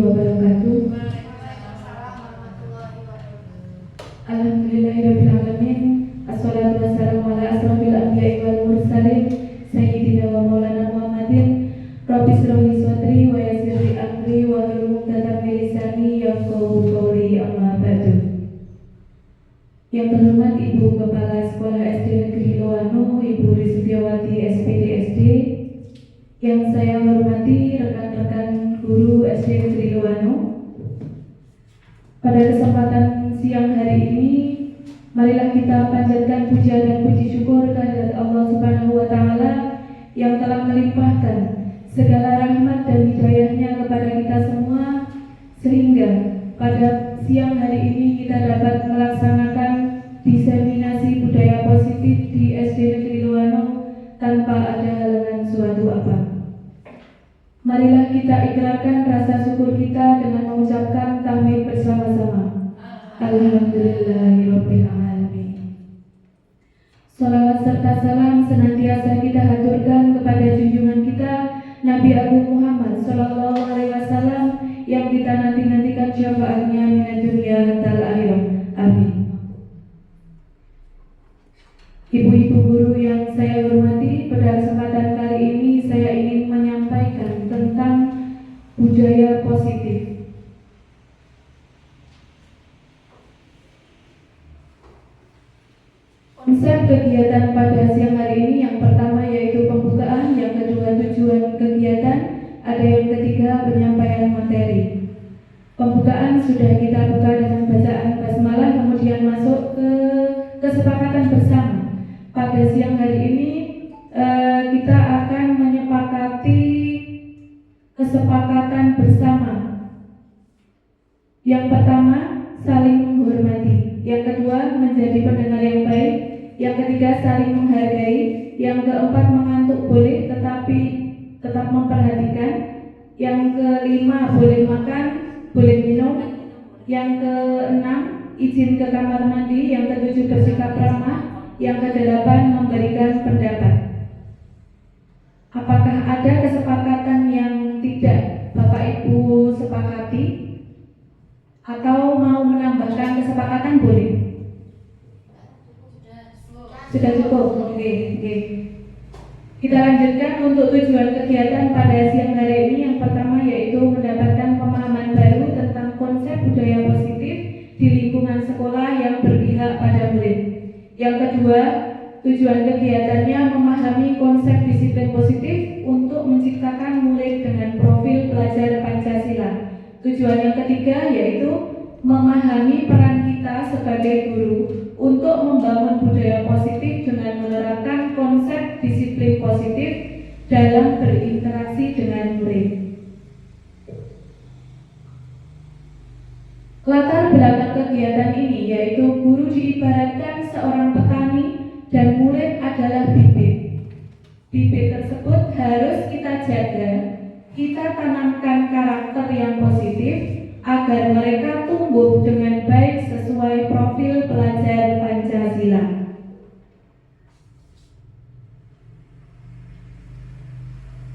warahmatullahi wabarakatuh. Alhamdulillahirabbil alamin. Assalatu wassalamu ala asrofil anbiya'i wal mursalin sayyidina wa maulana Muhammadin. Rabbi shrah li sadri wa yassir li amri wa hlul 'uqdatam min lisani yafqahu qawli, amma ba'du. Yang terhormat Ibu Kepala Sekolah SD Negeri Loano, Ibu Rizkyawati SPD SD. Yang saya hormati rekan-rekan guru SD Negeri Loano. Pada kesempatan siang hari ini, marilah kita panjatkan puja dan puji syukur kehadirat Allah Subhanahu wa Ta'ala yang telah melimpahkan segala rahmat dan hidayahnya kepada kita semua, sehingga pada siang hari ini kita dapat melaksanakan diseminasi budaya positif di SD Negeri Loano tanpa ada halangan suatu apa. Marilah kita ikrarkan rasa syukur kita dengan mengucapkan tahmid bersama-sama. Alhamdulillahirabbil alamin. Salawat serta salam senantiasa kita haturkan kepada junjungan kita Nabi Agung Muhammad sallallahu alaihi wasallam yang kita nanti-nantikan syafaatnya minad dunya hatal akhirah. Amin. Ibu-ibu guru yang saya hormati, pada kesempatan kali ini saya ingin menyampaikan tentang budaya positif. Konsep kegiatan pada siang hari ini yang pertama yaitu pembukaan, yang kedua tujuan kegiatan, ada yang ketiga penyampaian materi. Pembukaan sudah kita buka dengan bacaan basmalah, kemudian masuk ke kesepakatan bersama. Pada siang hari ini kita akan menyepakati kesepakatan bersama. Yang pertama, saling menghormati. Yang kedua, menjadi pendengar yang baik. Yang ketiga, saling menghargai. Yang keempat, mengantuk boleh tetapi tetap memperhatikan. Yang kelima, boleh makan, boleh minum. Yang keenam, izin ke kamar mandi. Yang ketujuh, bersikap ramah. Yang kedelapan, memberikan pendapat. Apakah ada kesepakatan yang tidak Bapak Ibu sepakati? Atau mau menambahkan kesepakatan boleh? Sudah cukup? Oke. Kita lanjutkan untuk tujuan kegiatan pada siang hari ini. Yang pertama yaitu mendapatkan pemahaman baru tentang konsep budaya positif di lingkungan sekolah yang berpihak pada murid. Yang kedua, tujuan kegiatannya memahami konsep disiplin positif untuk menciptakan murid dengan profil pelajar Pancasila. Tujuan yang ketiga yaitu memahami peran kita sebagai guru untuk membangun budaya positif dengan menerapkan konsep disiplin positif dalam berinteraksi dengan murid. Latar belakang kegiatan ini yaitu guru diibaratkan seorang petani dan murid adalah bibit. Bibit tersebut harus kita jaga, kita tanamkan karakter yang positif agar mereka tumbuh dengan baik sesuai profil pelajar Pancasila.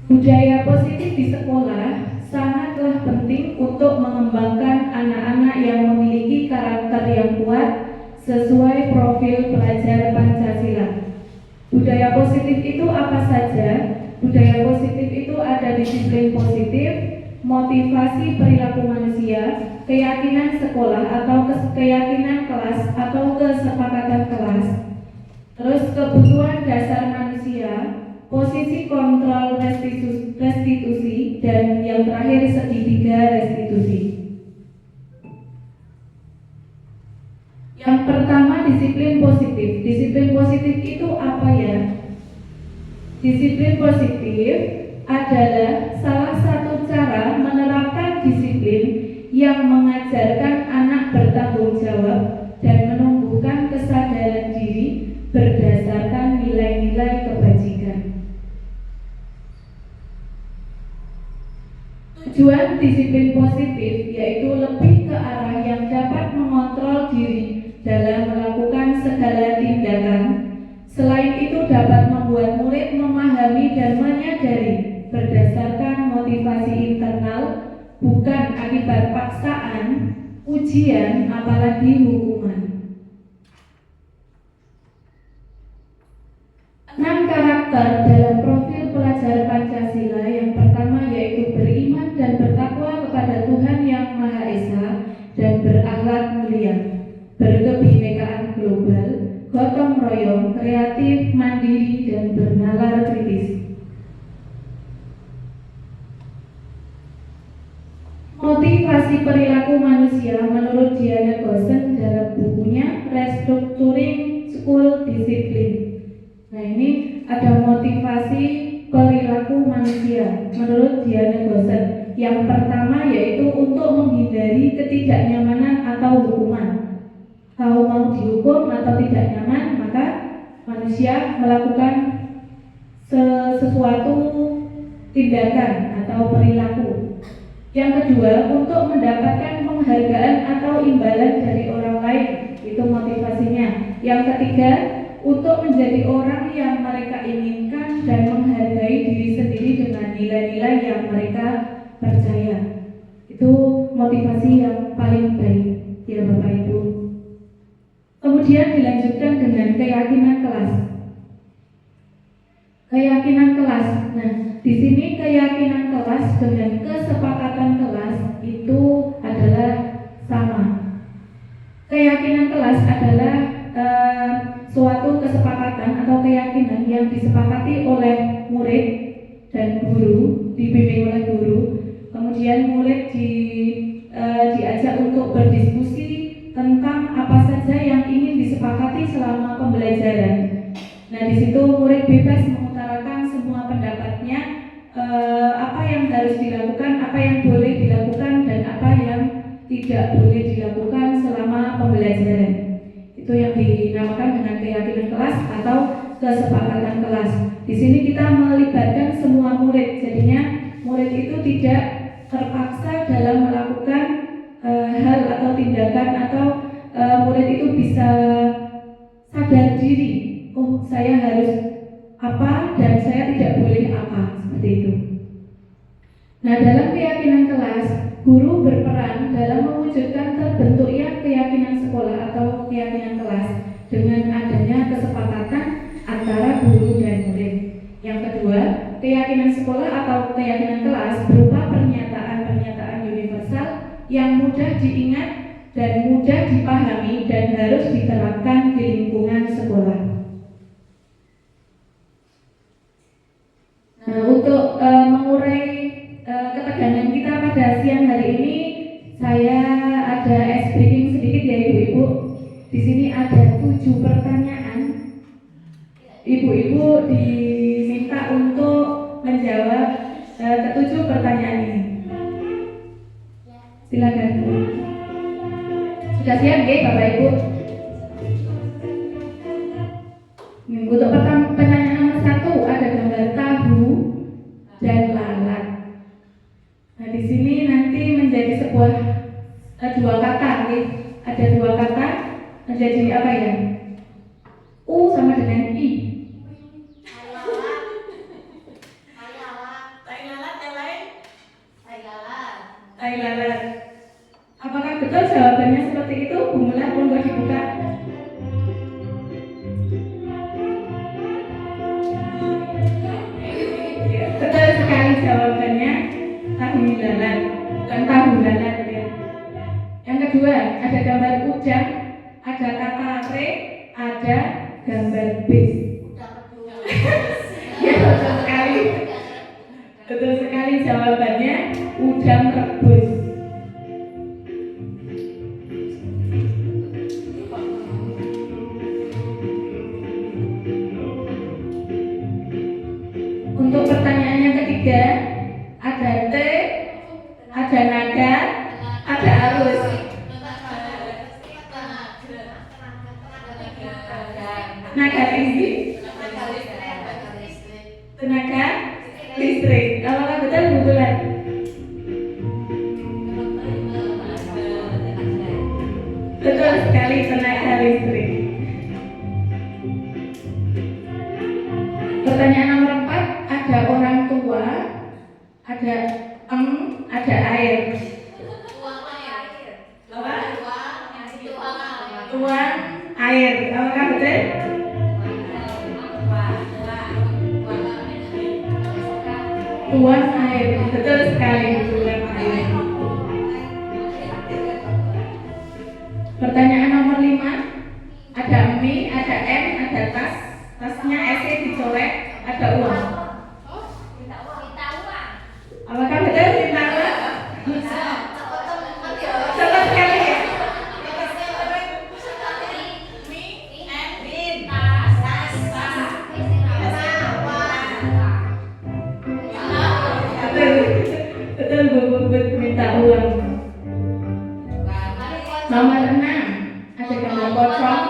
Budaya positif di sekolah sangatlah penting untuk mengembangkan anak-anak yang memiliki karakter yang kuat sesuai profil pelajar Pancasila. Budaya positif itu apa saja? Budaya positif itu ada disiplin positif, motivasi perilaku manusia, keyakinan sekolah atau keyakinan kelas atau kesepakatan kelas, terus kebutuhan dasar manusia, posisi kontrol restitusi, dan yang terakhir segitiga restitusi. Yang pertama, disiplin positif. Disiplin positif itu apa ya? Disiplin positif adalah salah satu cara menerapkan disiplin yang mengajarkan anak bertanggung jawab dan menumbuhkan kesadaran diri berdasarkan nilai-nilai kebajikan. Tujuan disiplin positif yaitu lebih ke arah yang dapat mengontrol diri dalam melakukan segala tindakan. Selain itu dapat membuat murid memahami dan menyadari berdasarkan motivasi internal, bukan akibat paksaan, ujian, apalagi hukuman. 6 karakter dalam profil pelajar Pancasila. Yang pertama yaitu beriman dan bertakwa kepada Tuhan Yang Maha Esa dan berakhlak mulia, berkebinekaan global, gotong royong, kreatif, mandiri, dan bernalar kritis. Motivasi perilaku manusia menurut Diana Gosen dalam bukunya Restructuring School Discipline. Nah, ini ada motivasi perilaku manusia menurut Diana Gosen. Yang pertama yaitu untuk menghindari ketidaknyamanan atau hukuman. Kalau mau dihukum atau tidak nyaman, maka manusia melakukan sesuatu tindakan atau perilaku. Yang kedua, untuk mendapatkan penghargaan atau imbalan dari orang lain, itu motivasinya. Yang ketiga, untuk menjadi orang yang mereka inginkan dan menghargai diri sendiri dengan nilai-nilai yang mereka percaya. Itu motivasi yang paling baik, ya Bapak Ibu. Kemudian dilanjutkan dengan keyakinan kelas. Keyakinan kelas. Nah, di sini keyakinan kelas dengan kesepakatan kelas itu adalah sama. Keyakinan kelas adalah suatu kesepakatan atau keyakinan yang disepakati oleh murid dan guru, dibimbing oleh guru. Kemudian murid diajak untuk berdiskusi tentang apa saja yang ingin disepakati selama pembelajaran. Nah, di situ murid bebas mengutarakan semua pendapatnya, apa yang harus dilakukan, apa yang boleh dilakukan, dan apa yang tidak boleh dilakukan selama pembelajaran. Itu yang dinamakan dengan keyakinan kelas atau kesepakatan kelas. Di sini kita melibatkan semua murid, jadinya murid itu tidak terpaksa dalam melakukan hal atau tindakan, atau murid itu bisa sadar diri, oh saya harus apa dan saya tidak boleh apa, seperti itu. Nah, dalam keyakinan kelas, guru berperan dalam mewujudkan terbentuknya keyakinan sekolah atau keyakinan kelas dengan adanya kesepakatan antara guru dan murid. Yang kedua, keyakinan sekolah atau keyakinan kelas berupa pernyataan-pernyataan universal yang mudah diingat dan mudah dipahami dan harus diterapkan di lingkungan sekolah. Nah, untuk mengurai ketegangan kita pada siang hari ini, saya ada briefing sedikit ya Ibu-ibu. Di sini ada 7 pertanyaan. Ibu-ibu diminta untuk menjawab ke-7 pertanyaan ini. Silakan. Sudah siap ya Bapak Ibu? Untuk pertanyaan nomor 1 ada gambar tahu dan lalat. Nah, di sini nanti menjadi sebuah 2 kata, nih. Ada 2 kata menjadi apa ya? U sama dengan I. Tai lalat. Apakah betul jawabannya seperti itu? Mulai monggo dibuka. Betul sekali jawabannya, tahu lalat, bukan tahu lalat ya. Yang kedua, ada gambar udang, ada kata re, ada gambar bis. Ya, betul sekali. Betul sekali jawabannya, udang rebus. Untuk pertanyaan yang ketiga, ada T, ada naga, ada arus. Naga tinggi, tenaga listrik. Apakah betul Bu Bulan? Betul sekali, tenaga listrik. Pertanyaan nomor 4, ada orang tua, ada ada air. Tuan air, betul sekali tuan air. Pertanyaan nomor 5, ada mie, ada M, ada tas. Tasnya SE dicoret, ada uang. Apakah betul minta uang? Betul sekali ya. Betul minta uang. Nomor 6, ada gambar pocong.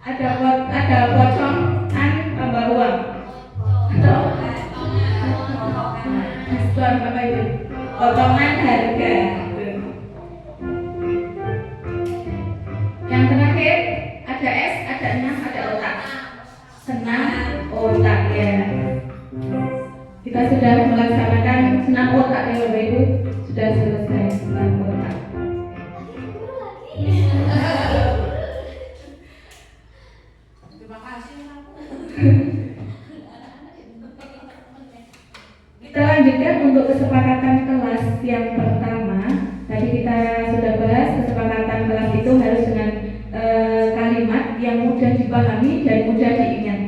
Ada pocongan tambah uang. Diskon apa itu? Potongan harga. Yang terakhir ada S, ada 6, ada otak. Senam otak ya. Kita sudah melaksanakan senam otak ya Bapak Ibu. Sudah selesai senam otak. Kita lanjutkan untuk kesepakatan kelas yang pertama. Tadi kita sudah bahas kesepakatan kelas itu harus dengan kalimat yang mudah dipahami dan mudah diingat.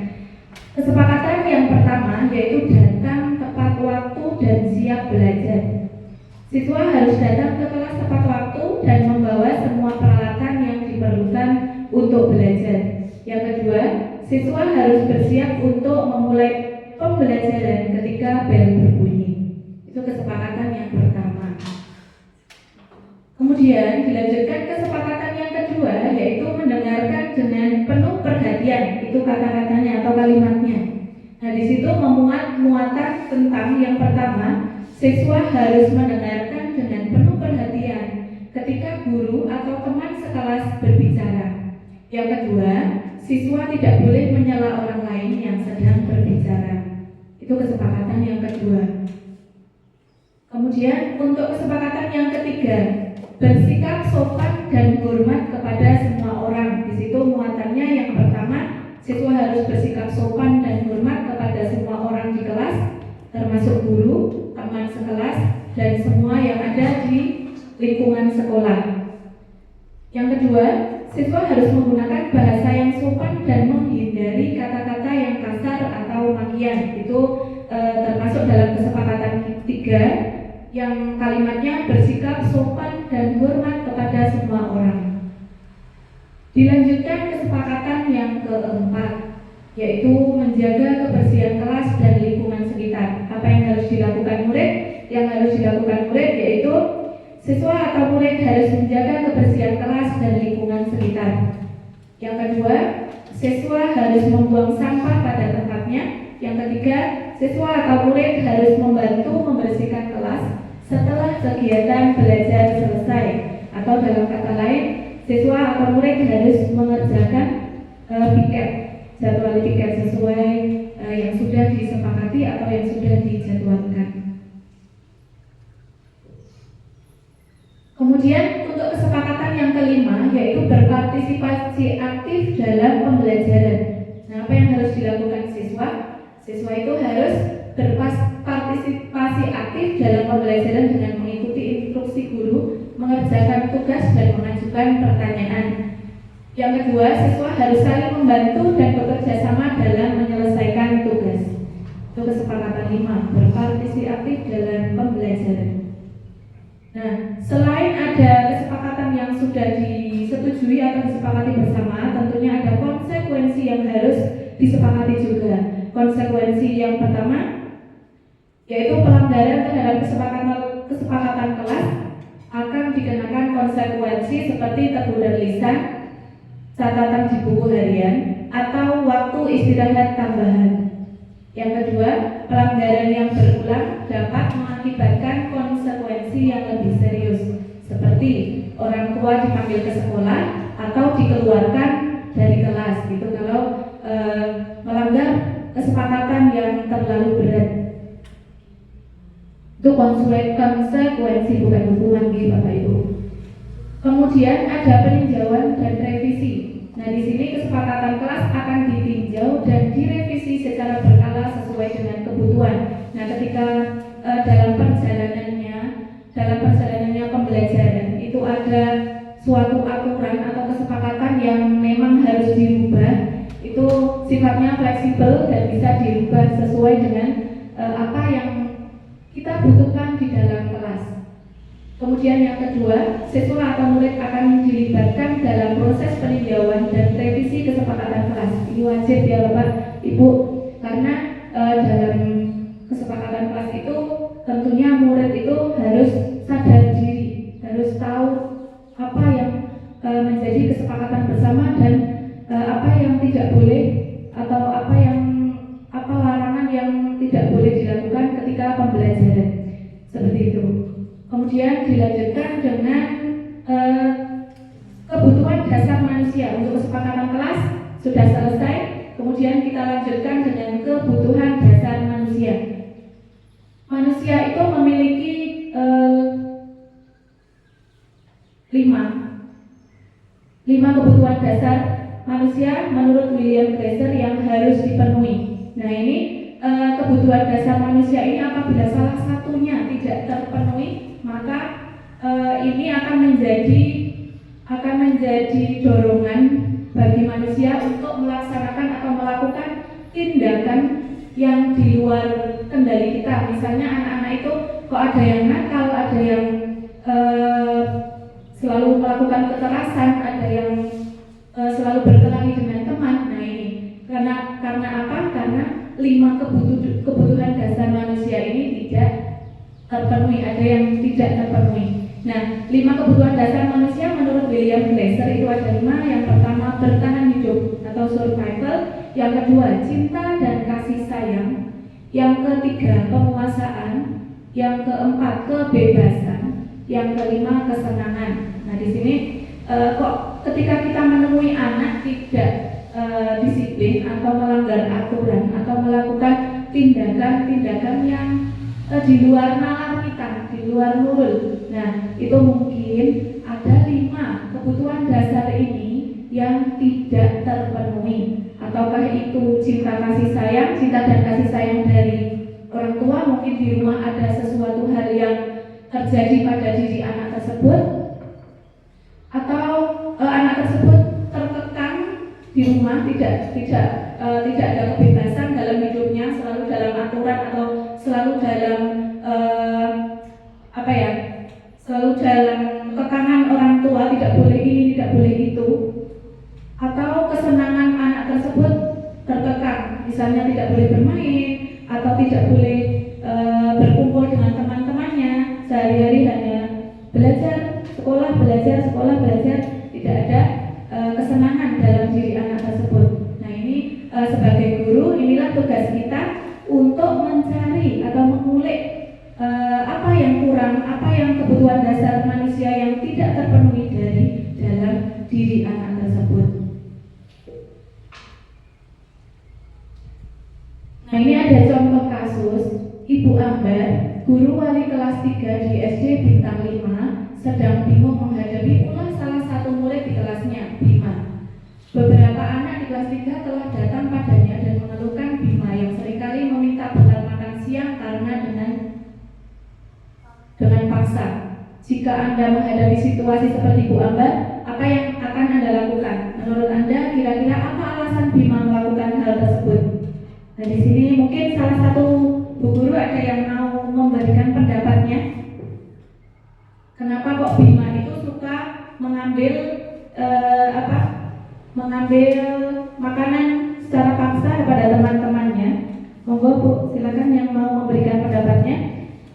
Kesepakatan yang pertama yaitu datang tepat waktu dan siap belajar. Siswa harus datang ke kelas tepat waktu dan membawa semua peralatan yang diperlukan untuk belajar. Yang kedua, siswa harus bersiap untuk memulai pembelajaran ketika bel berbunyi. Itu kesepakatan yang pertama. Kemudian dilanjutkan kesepakatan yang kedua yaitu mendengarkan dengan penuh perhatian. Itu kata-katanya atau kalimatnya. Nah, di situ memuat muatan tentang yang pertama, siswa harus mendengarkan dengan penuh perhatian ketika guru atau teman sekelas berbicara. Yang kedua, siswa tidak boleh menyela orang lain yang sedang berbicara. Itu kesepakatan yang kedua. Kemudian untuk kesepakatan yang ketiga, bersikap sopan dan hormat kepada semua orang. Di situ muatannya yang pertama, siswa harus bersikap sopan dan hormat kepada semua orang di kelas, termasuk guru, teman sekelas, dan semua yang ada di lingkungan sekolah. Yang kedua, siswa harus menggunakan bahasa yang sopan dan menghindari kata-kata yang kasar atau makian. Itu termasuk dalam kesepakatan ketiga yang kalimatnya bersikap sopan dan hormat kepada semua orang. Dilanjutkan kesepakatan yang keempat, yaitu menjaga kebersihan kelas dan lingkungan sekitar. Apa yang harus dilakukan murid? Yang harus dilakukan murid yaitu siswa atau murid harus menjaga kebersihan kelas dan lingkungan sekitar. Yang kedua, siswa harus membuang sampah pada tempatnya. Yang ketiga, siswa atau murid harus membantu membersihkan kelas setelah kegiatan belajar selesai. Atau dalam kata lain, siswa atau murid harus mengerjakan piket, jadwal piket sesuai yang sudah disepakati atau yang sudah dijadwalkan. Kemudian untuk kesepakatan yang kelima yaitu berpartisipasi aktif dalam pembelajaran. Nah, apa yang harus dilakukan siswa? Siswa itu harus berpartisipasi aktif dalam pembelajaran dengan mengikuti instruksi guru, mengerjakan tugas dan mengajukan pertanyaan. Yang kedua, siswa harus saling membantu dan bekerja sama dalam menyelesaikan tugas. Itu kesepakatan 5, berpartisipasi aktif dalam pembelajaran. Nah, selain ada kesepakatan yang sudah disetujui atau disepakati bersama, tentunya ada konsekuensi yang harus disepakati juga. Konsekuensi yang pertama yaitu pelanggaran terhadap kesepakatan kelas akan dikenakan konsekuensi seperti teguran lisan, catatan di buku harian, atau waktu istirahat tambahan. Yang kedua, pelanggaran yang berulang dapat mengakibatkan konsekuensi yang lebih serius, seperti orang tua dipanggil ke sekolah atau dikeluarkan dari kelas. Gitu kalau melanggar kesepakatan yang terlalu berat. Itu konsekuensi bukan hukuman gitu Bapak Ibu. Kemudian ada peninjauan dan revisi. Nah, di sini kesepakatan kelas akan ditinjau sifatnya fleksibel dan bisa dirubah sesuai dengan apa yang kita butuhkan di dalam kelas. Kemudian yang kedua, siswa atau murid akan dilibatkan dalam proses peninjauan dan revisi kesepakatan kelas. Ini wajib ya Bapak Ibu, karena dalam kesepakatan kelas itu tentunya murid itu harus sadar diri, harus tahu apa yang menjadi kesepakatan bersama dan apa yang tidak boleh atau apa larangan yang tidak boleh dilakukan ketika pembelajaran, seperti itu. Kemudian dilanjutkan dengan kebutuhan dasar manusia. Untuk kesepakatan kelas sudah selesai. Kemudian kita lanjutkan dengan kebutuhan dasar manusia. Manusia itu memiliki 5 kebutuhan dasar manusia menurut William Glasser yang harus dipenuhi. Nah, ini kebutuhan dasar manusia ini apabila salah satunya tidak terpenuhi, maka ini akan menjadi dorongan bagi manusia untuk melaksanakan atau melakukan tindakan yang di luar kendali kita. Misalnya anak-anak itu kok ada yang nakal, ada yang selalu melakukan kekerasan, ada yang selalu berkelahi dengan teman. Nah, ini karena apa? Karena 5 kebutuhan dasar manusia ini tidak terpenuhi, ada yang tidak terpenuhi. Nah, 5 kebutuhan dasar manusia menurut William Glasser itu ada 5. Yang pertama, bertahan hidup atau survival. Yang kedua, cinta dan kasih sayang. Yang ketiga, penguasaan. Yang keempat, kebebasan. Yang kelima, kesenangan. Nah, di sini kok ketika kita menemui anak tidak disiplin atau melanggar aturan atau melakukan tindakan-tindakan yang di luar nalar kita, di luar nurul. Nah, itu mungkin ada 5 kebutuhan dasar ini yang tidak terpenuhi. Ataukah itu cinta dan kasih sayang dari orang tua, mungkin di rumah ada sesuatu hal yang terjadi pada diri anak tersebut, atau anak tersebut terkekang di rumah, tidak ada kebebasan dalam hidupnya, selalu dalam aturan atau selalu dalam selalu dalam kekangan orang tua, tidak boleh ini, tidak boleh itu, atau kesenangan anak tersebut terkekang, misalnya tidak boleh bermain atau tidak boleh berkumpul dengan teman-temannya, sehari-hari hanya belajar, sekolah, belajar, tidak ada kesenangan dalam diri anak tersebut. Nah, ini sebagai guru, inilah tugas kita untuk mencari atau mengulik apa yang kurang, apa yang kebutuhan dasar manusia yang tidak terpenuhi dari dalam diri anak tersebut. Nah, ini ada contoh kasus Ibu Ambar, guru wali kelas 3 di SD Bintang 5, sedang bingung menghadapi ulah salah satu murid di kelasnya, Bima. Beberapa anak di kelas 3 telah datang padanya dan mengeluhkan Bima yang seringkali meminta bekal makan siang karena dengan paksa. Jika Anda menghadapi situasi seperti Bu Ambar, apa yang akan Anda lakukan? Menurut Anda, kira-kira apa alasan Bima melakukan hal tersebut? Nah, di sini mungkin salah satu Bu Guru ada yang mau memberikan pendapatnya. Kenapa kok Bima itu suka mengambil makanan secara paksa kepada teman-temannya? Monggo Bu, silakan yang mau memberikan pendapatnya.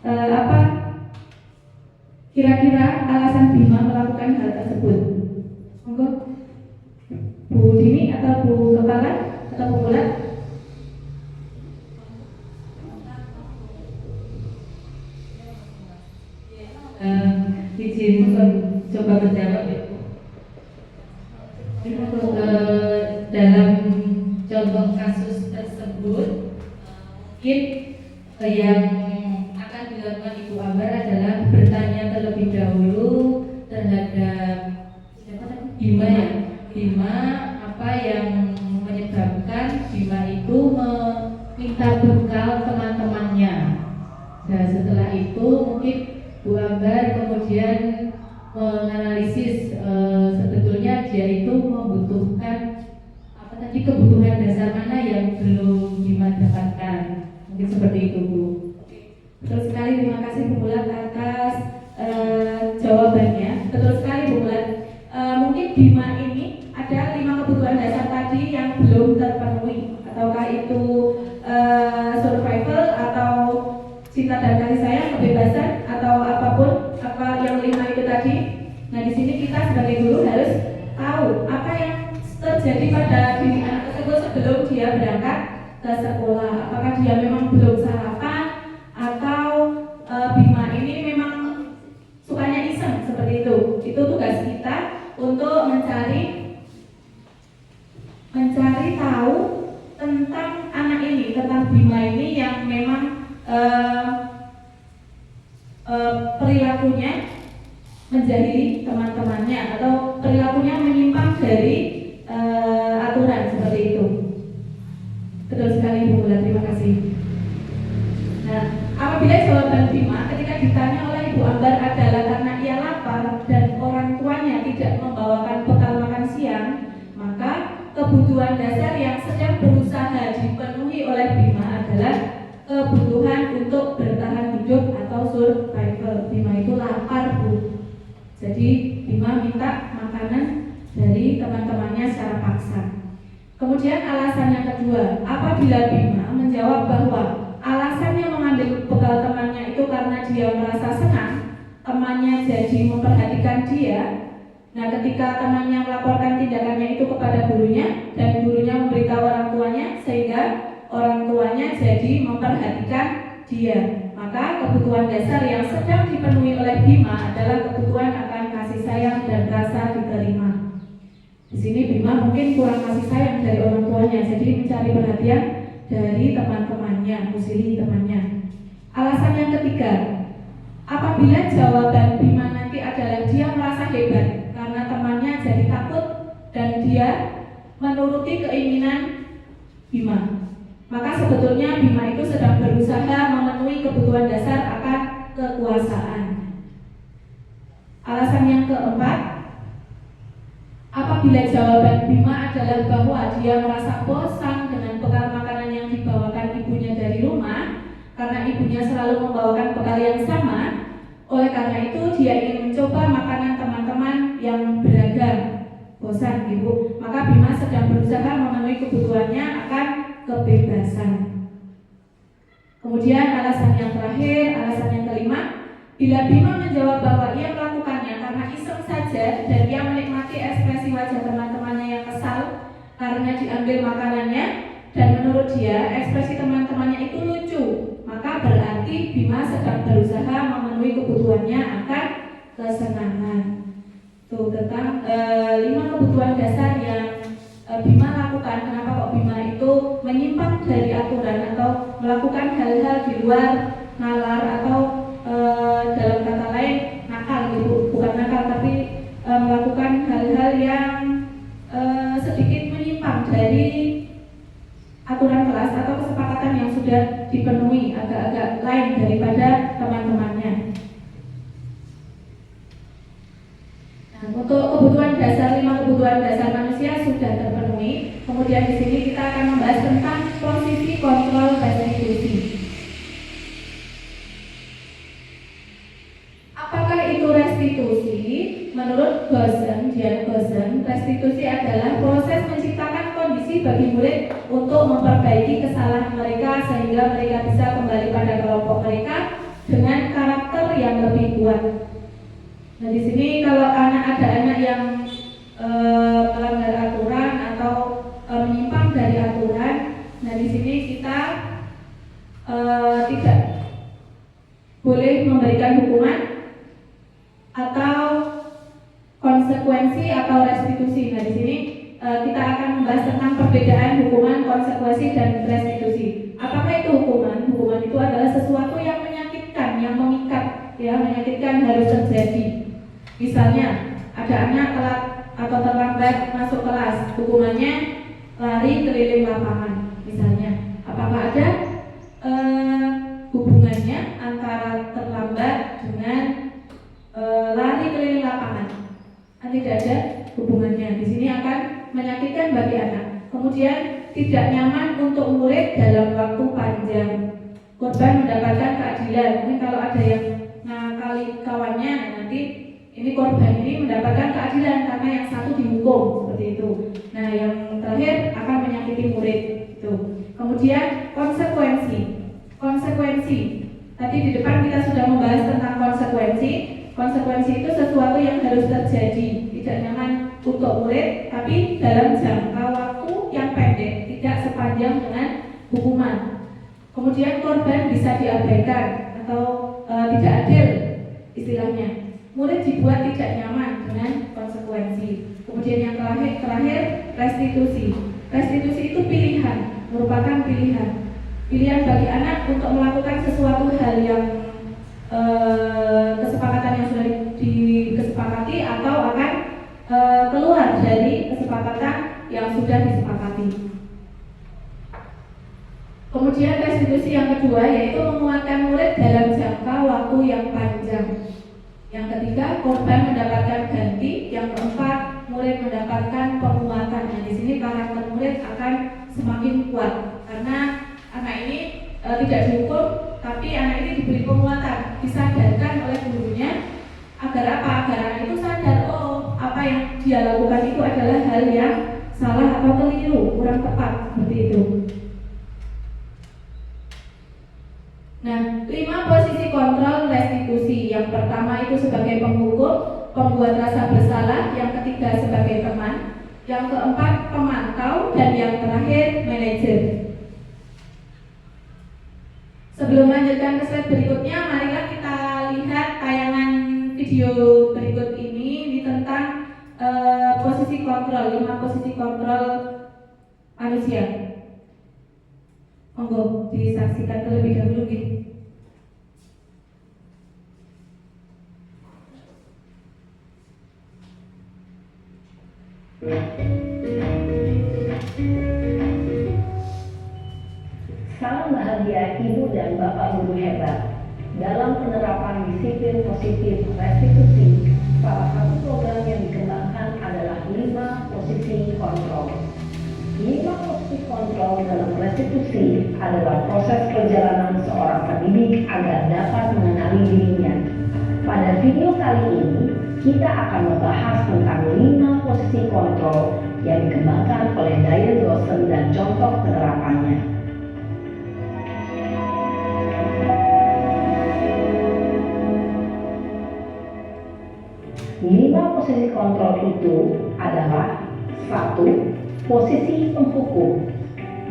Apa kira-kira alasan Bima melakukan hal tersebut? Monggo Bu Dini atau Bu Kepala atau Bu Bulat? Izin coba menjawab ya. Dalam contoh kasus tersebut, mungkin yang akan dilakukan Ibu Ambar adalah bertanya terlebih dahulu terhadap Bima ya. Bima, apa yang menyebabkan Bima itu meminta bekal teman-temannya. Nah, setelah itu mungkin Bu Ambar kemudian menganalisis sebetulnya dia itu membutuhkan apa tadi kebutuhan dasar mana yang belum didapatkan. Mungkin seperti itu, Bu. Betul sekali, terima kasih Bu Bulan atas jawabannya. Betul sekali Bu Bulan. Mungkin Bima ini ada 5 kebutuhan dasar tadi yang belum terpenuhi, ataukah itu survival atau cinta dan kasih sayang, kebebasan atau apapun apa yang 5 itu tadi. Nah di sini kita sebagai guru harus tahu apa yang terjadi pada diri anak tersebut sebelum dia berangkat ke sekolah. Apakah dia memang belum sarapan atau Bima ini memang sukanya iseng seperti itu. Itu tugas kita untuk mencari tahu tentang anak ini, tentang Bima ini yang memang perilakunya menjahili teman-temannya atau perilakunya menyimpang dari aturan seperti itu. Betul sekali Bu Bulan, terima kasih. Nah, apabila jawaban Bima ketika ditanya oleh Ibu Ambar adalah karena ia lapar dan orang tuanya tidak membawakan bekal makan siang, maka kebutuhan dasar yang sedang berusaha dipenuhi oleh Bima adalah kebutuhan untuk bertahan hidup atau survival. Bima itu lapar, Bu. Jadi Bima minta makanan dari teman-temannya secara paksa. Kemudian alasan yang kedua, apabila Bima menjawab bahwa alasannya mengambil bekal temannya itu karena dia merasa senang, temannya jadi memperhatikan dia. Nah, ketika temannya melaporkan tindakannya itu kepada gurunya dan gurunya memberitahu orang tuanya, sehingga orang tuanya jadi memperhatikan dia, maka kebutuhan dasar yang sedang dipenuhi oleh Bima adalah kebutuhan akan kasih sayang dan rasa diterima. Di sini Bima mungkin kurang kasih sayang dari orang tuanya, jadi mencari perhatian dari teman-temannya, musili temannya. Alasan yang ketiga, apabila jawaban Bima nanti adalah dia merasa hebat karena temannya jadi takut dan dia menuruti keinginan Bima, maka sebetulnya Bima itu sedang berusaha memenuhi kebutuhan dasar akan kekuasaan. Alasan yang keempat, apabila jawaban Bima adalah bahwa dia merasa bosan dengan bekal makanan yang dibawakan ibunya dari rumah karena ibunya selalu membawakan bekal yang sama, oleh karena itu dia ingin mencoba makanan teman-teman yang beragam. Bosan Ibu, maka Bima sedang berusaha memenuhi kebutuhannya akan kebebasan. Kemudian alasan yang terakhir, alasan yang kelima, bila Bima menjawab bahwa ia melakukannya karena iseng saja dan ia menikmati ekspresi wajah teman-temannya yang kesal karena diambil makanannya dan menurut dia ekspresi teman-temannya itu lucu, maka berarti Bima sedang berusaha memenuhi kebutuhannya akan kesenangan. Tuh, tentang 5 kebutuhan dasar yang Bima lakukan. Kenapa kok Bima itu menyimpang dari aturan atau melakukan hal-hal di luar nalar atau dalam kata lain nakal gitu, bukan nakal tapi melakukan hal-hal yang sedikit menyimpang dari aturan kelas atau kesepakatan yang sudah dipenuhi, agak-agak lain daripada teman-temannya. Nah, untuk kebutuhan dasar, 5 kebutuhan dasar manusia sudah terpenuhi. Kemudian di sini kita akan membahas tentang posisi kontrol restitusi. Apakah itu restitusi? Menurut Dian Gosen, restitusi adalah proses menciptakan kondisi bagi murid untuk memperbaiki kesalahan mereka sehingga mereka bisa kembali pada kelompok mereka dengan karakter yang lebih kuat. Nah, di sini kalau ada anak yang melanggar aturan atau menyimpang dari aturan, nah di sini kita tidak boleh memberikan hukuman atau konsekuensi atau restitusi. Nah, di sini kita akan membahas tentang perbedaan hukuman, konsekuensi, dan restitusi. Apakah itu hukuman? Hukuman itu adalah sesuatu yang menyakitkan, yang mengikat, ya, menyakitkan harus terjadi. Misalnya, ada anak telat atau terlambat masuk kelas, hukumannya lari keliling lapangan. Misalnya, apakah ada hubungannya antara terlambat dengan lari keliling lapangan? Tidak ada hubungannya. Di sini akan menyakitkan bagi anak. Kemudian tidak nyaman untuk murid dalam waktu panjang. Korban mendapatkan keadilan. Mungkin kalau ada yang ngakali kawannya, nanti ini korban ini mendapatkan keadilan karena yang satu dihukum seperti itu. Nah, yang terakhir akan menyakiti murid itu. Kemudian konsekuensi. Tadi di depan kita sudah membahas tentang konsekuensi. Konsekuensi itu sesuatu yang harus terjadi, tidak nyaman untuk murid, tapi dalam jangka waktu yang pendek, tidak sepanjang dengan hukuman. Kemudian korban bisa diabaikan atau tidak adil istilahnya. Murid dibuat tidak nyaman dengan konsekuensi. Kemudian yang terakhir restitusi. Restitusi itu pilihan, merupakan pilihan. Pilihan bagi anak untuk melakukan sesuatu hal yang kesepakatan yang sudah disepakati atau akan keluar dari kesepakatan yang sudah disepakati. Kemudian restitusi yang kedua yaitu menguatkan murid dalam jangka waktu yang panjang. Yang ketiga, korban mendapatkan ganti. Yang keempat, murid mendapatkan penguatan. Nah, di sini karakter murid akan semakin kuat karena anak ini tidak dihukum, tapi anak ini diberi penguatan, disadarkan oleh gurunya agar apa? Agar anak itu sadar, oh apa yang dia lakukan itu adalah hal yang salah atau keliru, kurang tepat seperti itu. Nah, 5 posisi kontrol restitusi. Yang pertama itu sebagai penghukum, pembuat rasa bersalah. Yang ketiga sebagai teman. Yang keempat pemantau, dan yang terakhir manajer. Sebelum lanjutkan ke slide berikutnya, marilah kita lihat tayangan video berikut ini tentang posisi kontrol, 5 posisi kontrol manusia. Monggo disaksikan terlebih dahulu gitu. Salam bahagia Ibu dan Bapak Guru hebat. Dalam penerapan disiplin positif restitusi, salah satu program yang dikembangkan adalah 5 posisi kontrol. 5 posisi kontrol dalam restitusi adalah proses perjalanan seorang pendidik agar dapat mengenali dirinya. Pada video kali ini, kita akan membahas tentang 5 posisi kontrol yang dikembangkan oleh Diane Dawson dan contoh penerapannya. 5 posisi kontrol itu adalah 1. Posisi penghukum.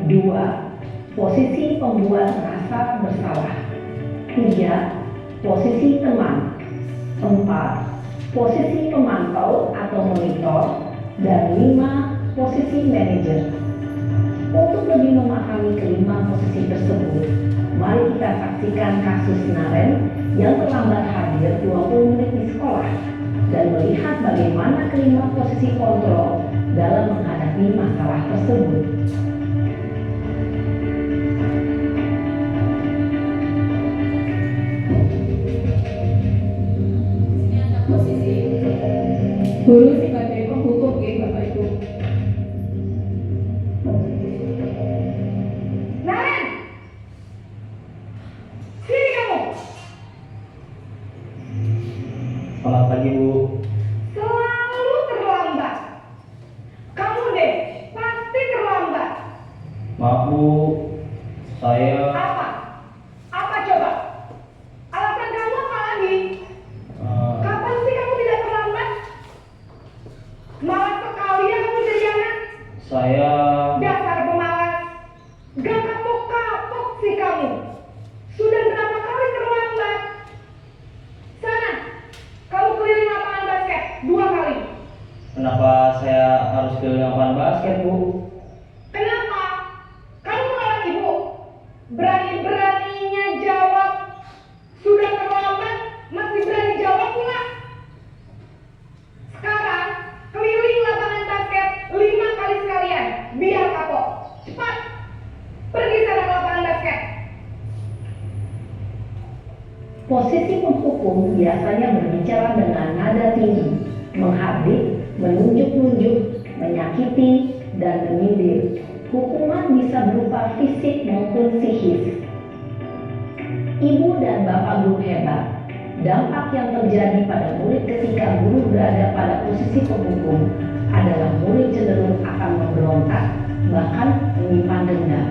2. Posisi pembuat rasa bersalah. 3. Posisi teman. 4. Posisi pemantau atau monitor. Dan 5. Posisi manajer. Untuk lebih memahami kelima posisi tersebut, mari kita saksikan kasus Naren yang terlambat hadir 20 menit di sekolah dan melihat bagaimana kelima posisi kontrol dalam menghadapi masalah tersebut. Ini ada posisi guru sebagai penghukum, ya Bapak Ibu. Naren! Sini kamu! Selamat pagi, Bu. Selalu terlambat. Kamu deh, pasti terlambat. Maaf, Bu. Saya Apa? Apa coba? Alasan kamu apa lagi? Kapan sih kamu tidak terlambat? Malas sekali ya kamu jadi anak. saya Dasar pemalas. Gak kapok-kapok sih kamu. Sudah berapa kali terlambat? Sana, kamu keliling lapangan basket 2 kali. kenapa saya harus ke lapangan basket, Bu? Kenapa? Kamu menolak ibu. Berani-beraninya jawab. Sudah terlambat, masih berani jawab pula. Sekarang, keliling lapangan basket 5 kali sekalian. Biar kapok. Cepat. Pergi sana ke lapangan basket. Posisi penghukum biasanya berbicara dengan nada tinggi, menghardik, menunjuk-nunjuk, menyakiti, dan menyindir. Hukuman bisa berupa fisik maupun psikis. Ibu dan bapak guru hebat. Dampak yang terjadi pada murid ketika guru berada pada posisi penghukum adalah murid cenderung akan memberontak, bahkan menyimpan dendam.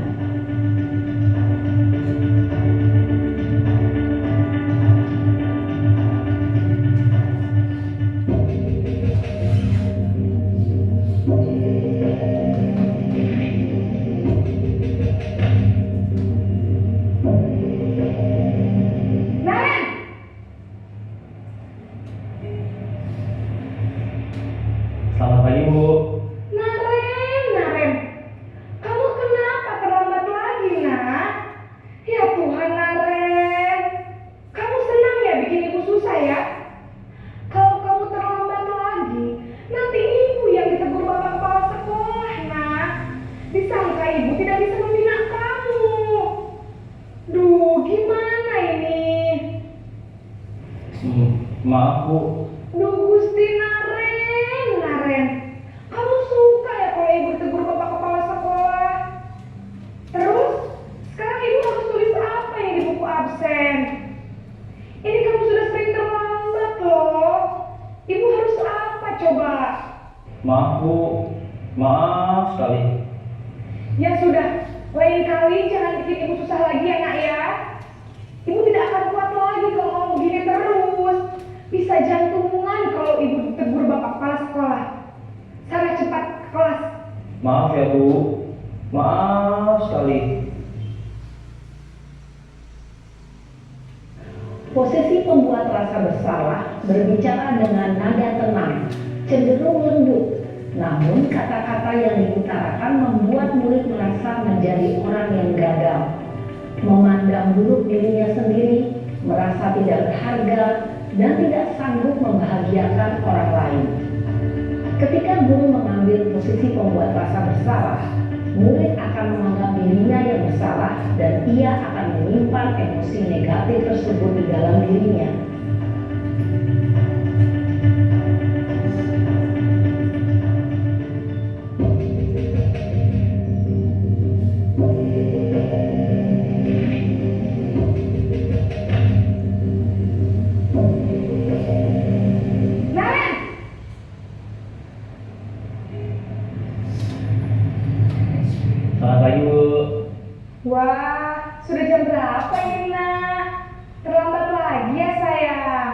Selamat pagi, Bu. Naren, kamu kenapa terlambat lagi, nak? Ya Tuhan, Naren, kamu senang ya bikin ibu susah ya? Kalau kamu terlambat lagi, nanti ibu yang ditegur bapak kepala sekolah, nak. Disangka ibu tidak bisa membina kamu. Duh, gimana ini? Maaf, Bu. Duh, Gusti Naren, kamu suka ya kalau ibu ditegur bapak kepala sekolah? Terus, sekarang ibu harus tulis apa yang di buku absen? Ini kamu sudah sering terlambat loh. Ibu harus apa coba? Maaf, Bu. Maaf sekali. Ya sudah, lain kali jangan bikin ibu susah lagi ya, nak ya. Ibu tidak akan kuat lagi kalau kamu begini terus. Bisa jantungan kalau ibu ditegur bapak kepala sekolah. Sana cepat ke kelas. Maaf ya, Bu. Maaf sekali. Posisi pembuat rasa bersalah berbicara dengan nada tenang, cenderung lembut. Namun kata-kata yang diutarakan membuat murid merasa menjadi orang yang gagal, memandang buruk dirinya sendiri, merasa tidak berharga, dan tidak sanggup membahagiakan orang lain. Ketika guru mengambil posisi pembuat rasa bersalah, murid akan menganggap dirinya yang bersalah dan ia akan menyimpan emosi negatif tersebut di dalam dirinya. Naren! Selamat pagi, Bu. Wah, sudah jam berapa ini, nak? Terlambat lagi ya, sayang?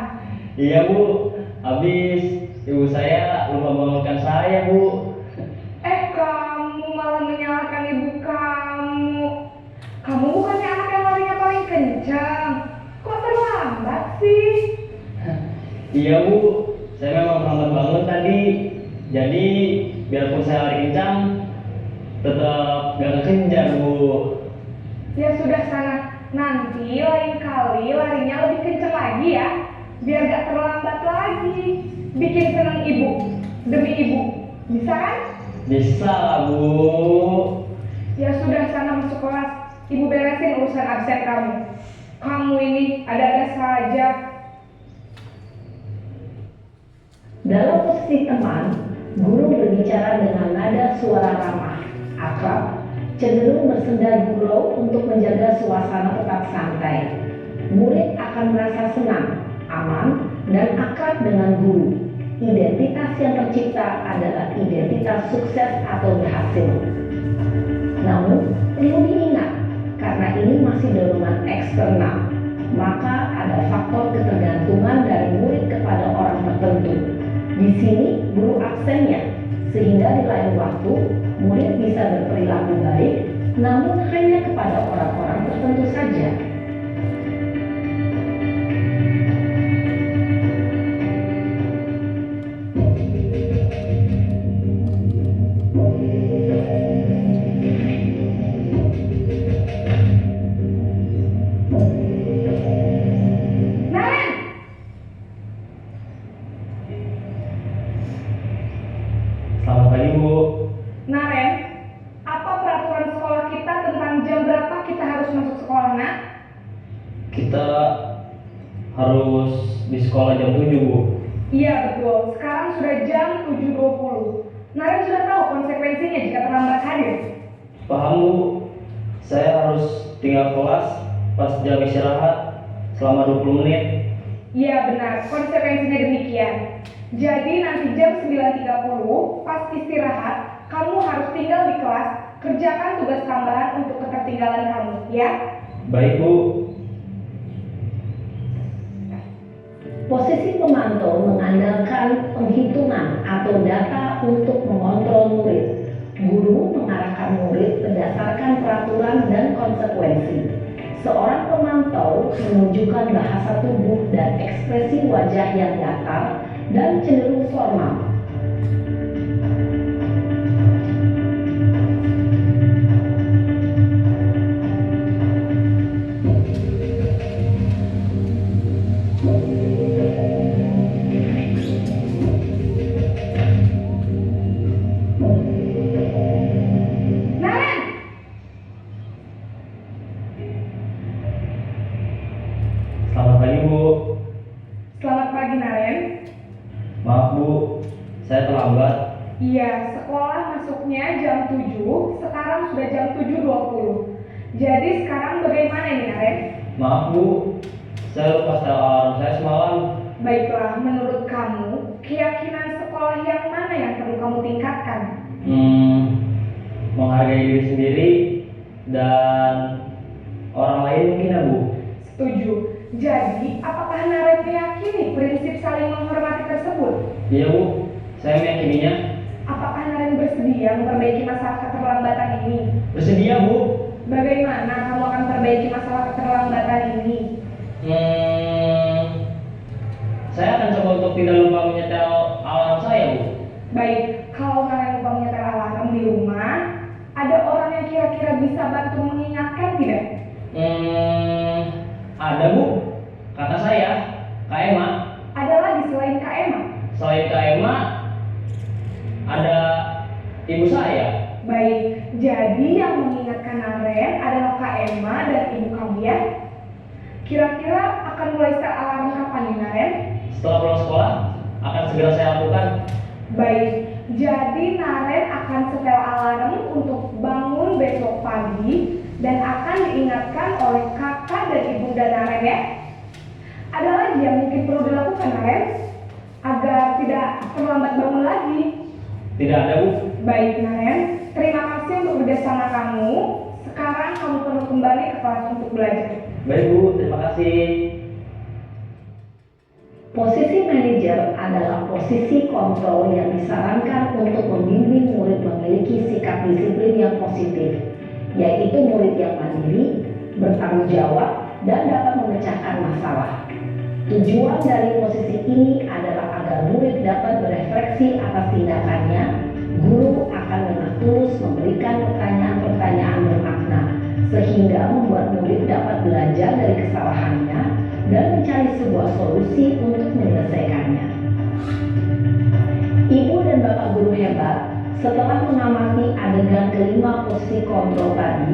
Iya, Bu. Habis ibu saya lupa bangunkan saya, Bu. Kamu malah menyalahkan ibu kamu. Kamu bukannya anak yang larinya paling kencang. Kok terlambat sih? Iya, Bu. Saya memang terlambat bangun tadi. Jadi, biarpun saya lari kencang, tetap gak kejar, Bu. Ya sudah sana. Nanti lain kali larinya lebih kencang lagi ya. Biar gak terlambat lagi. Bikin senang ibu. Demi ibu. Bisa kan? Bisa lah, Bu. Ya sudah, sana masuk kelas. Ibu beresin urusan absen kamu. Kamu ini ada-ada saja. Dalam posisi teman, guru berbicara dengan nada suara ramah, akrab, cenderung bersenda gurau untuk menjaga suasana tetap santai. Murid akan merasa senang, aman, dan akrab dengan guru. Identitas yang tercipta adalah identitas sukses atau berhasil. Namun, perlu diingat, karena ini masih dorongan eksternal, maka ada faktor ketergantungan dari murid kepada orang tertentu. Di sini guru absennya, sehingga di lain waktu murid bisa berperilaku baik, namun hanya kepada orang-orang tertentu saja. Naren! Selamat pagi, Bu. Naren, apa peraturan sekolah kita tentang jam berapa kita harus masuk sekolah, nak? Kita harus di sekolah jam 7, Bu. Iya betul, sekarang sudah jam 7.20. Naren sudah tahu konsekuensinya jika terlambat hadir. Paham Bu, saya harus tinggal kelas pas jam istirahat selama 20 menit. Iya benar, konsekuensinya demikian. Jadi nanti jam 9.30 pas istirahat, kamu harus tinggal di kelas, kerjakan tugas tambahan untuk ketertinggalan kamu, ya? Baik Bu. Posisi pemantau mengandalkan penghitungan atau data untuk mengontrol murid. Guru mengarahkan murid berdasarkan peraturan dan konsekuensi. Seorang pemantau menunjukkan bahasa tubuh dan ekspresi wajah yang datar dan cenderung formal. Naren! Selamat pagi Bu. Selamat pagi Naren. Maaf Bu, saya terlambat. Iya, sekolah masuknya jam 7, sekarang sudah jam 7.20. Jadi sekarang bagaimana ini Naren? Maaf Bu, saya lupa setel alarm saya semalam. Baiklah, menurut kamu, keyakinan sekolah yang mana yang perlu kamu tingkatkan? Menghargai diri sendiri dan orang lain mungkin ya Bu. Setuju. Jadi, apakah Naren meyakini prinsip saling menghormati tersebut? Iya Bu, saya meyakininya. Apakah Naren bersedia memperbaiki masalah keterlambatan ini? Bersedia Bu. Bagaimana kamu akan perbaiki masalah keterlambatan ini? Saya akan coba untuk tidak lupa menyetel alarm saya Bu. Baik, kalau Naren lupa menyetel alarm di rumah, ada orang yang kira-kira bisa bantu mengingatkan tidak? Ada Bu, kata saya, Kak Emma. Ada lagi selain Kak Emma? Selain Kak Emma, ada ibu saya. Baik, jadi yang mengingatkan Naren adalah Kak Emma dan ibu kamu ya? Kira-kira akan mulai setel alarm kapan nih Naren? Setelah pulang sekolah, akan segera saya lakukan. Baik, jadi Naren akan setel alarm untuk bangun besok pagi dan akan diingatkan oleh kakak dan ibunda Naren ya. Ada lagi yang mungkin perlu dilakukan Naren agar tidak terlambat bangun lagi. Tidak ada Bu. Baik Naren, terima kasih untuk kerjasama kamu. Sekarang kamu perlu kembali ke kelas untuk belajar. Baik Bu, terima kasih. Posisi manajer adalah posisi kontrol yang disarankan untuk membimbing murid memiliki sikap disiplin yang positif, yaitu murid yang mandiri, bertanggung jawab, dan dapat memecahkan masalah. Tujuan dari posisi ini adalah agar murid dapat berefleksi atas tindakannya. Guru akan dengan tulus memberikan pertanyaan-pertanyaan bermakna, sehingga membuat murid dapat belajar dari kesalahannya dan mencari sebuah solusi untuk menyelesaikannya. Ibu dan bapak guru hebat, setelah mengamati adegan kelima posisi kontrol tadi,